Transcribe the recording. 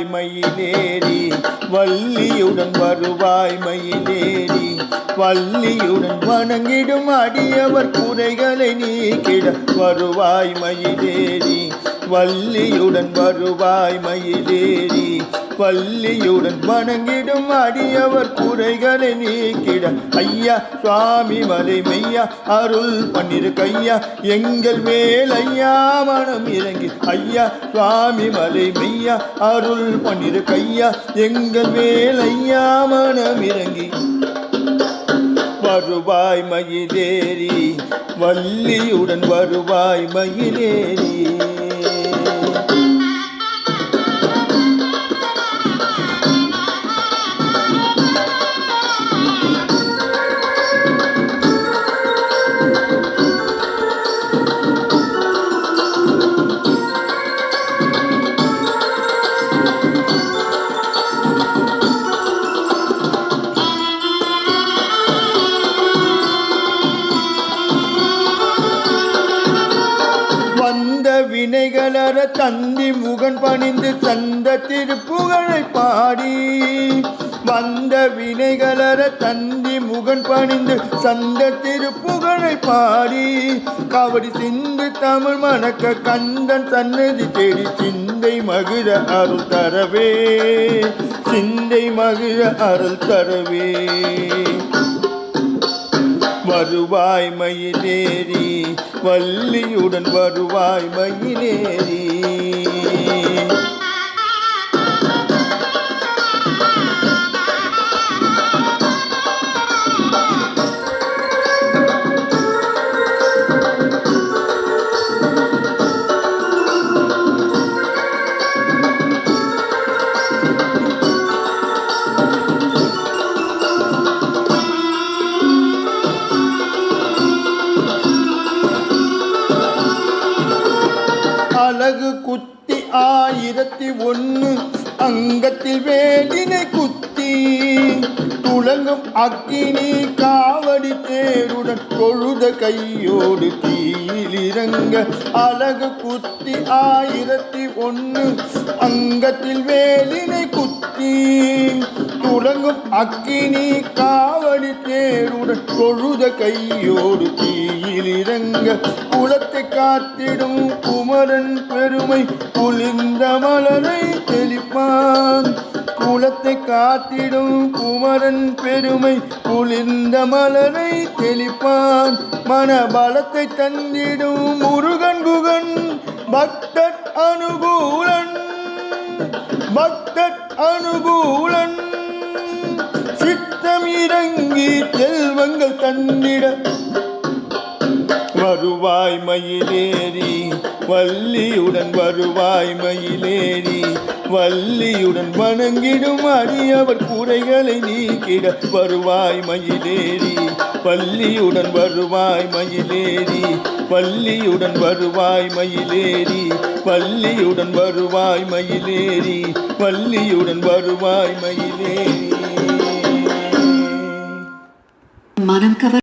வருவாய் மயிலேறி வள்ளியுடன் வருவாய் மயிலேறி வள்ளியுடன் வணங்கிடும் அடியவர் குறைகளை நீக்கிட வருவாய் மயிலேறி வள்ளியுடன் வருவாய் மயிலேறி வள்ளியுடன் வணங்கிடும் அடியவர் குறைகளை நீக்கிட ஐயா சுவாமி மலை மெய்யா அருள் பண்ணிரு கையா எங்கள் மேல் ஐயா மனம் இறங்கி ஐயா சுவாமி மலை மெய்யா அருள் பண்ணிரு கையா எங்கள் மேல் ஐயா மனம் இறங்கி வருவாய் மயிலேறி வள்ளியுடன் வருவாய் மயிலேறி. வினைகளற தந்தி முகன் பணிந்து சந்த திருப்புகழை பாடி வந்த வினைகளற தந்தி முகன் பணிந்து சந்த திருப்புகழை பாடி காவடி சிந்து தமிழ் மணக்க கந்தன் சன்னதி தேடி சிந்தை மகிழ அருள் தரவே சிந்தை மகிழ அருள் தரவே வருவாய் மயிலேறி வள்ளியுடன் வருவாய் மயிலேறி. அழகு குத்தி 1001 அங்கத்தில் வேலினை குத்தி துளங்கும் அக்கினி காவடி தேருடன் தொழுத கையோடு தீயில் இறங்க அழகு குத்தி 1001 அங்கத்தில் வேலினை குத்தி துளங்கும் அக்கினி காவடி தேருடன் தொழுத கையோடு தீயில் இறங்க குலத்தை காத்திடும் குமரன் பெருமை குளிர்ந்த மலரை தெளிப்பான் குலத்தை காத்திடும் குமரன் பெருமை குளிர்ந்த மலரை தெளிப்பான் மனபலத்தை தந்திடும் முருகன் குகன் பக்தர் அனுகூலன் பக்தர் அனுகூலன் சித்தம் இறங்கி செல்வங்கள் தந்திட வருவாய் மயிலேறி வள்ளியுடன் வருவாய் மயிலேறி வள்ளியுடன் வணங்கிடும் அடியவர் குறைகளை நீக்கிட வருவாய் மயிலேறி வள்ளியுடன் வருவாய் மயிலேறி வள்ளியுடன் வருவாய் மயிலேறி வள்ளியுடன் வருவாய் மயிலேறி வள்ளியுடன் வருவாய் மயிலேறி. மனம் கவர்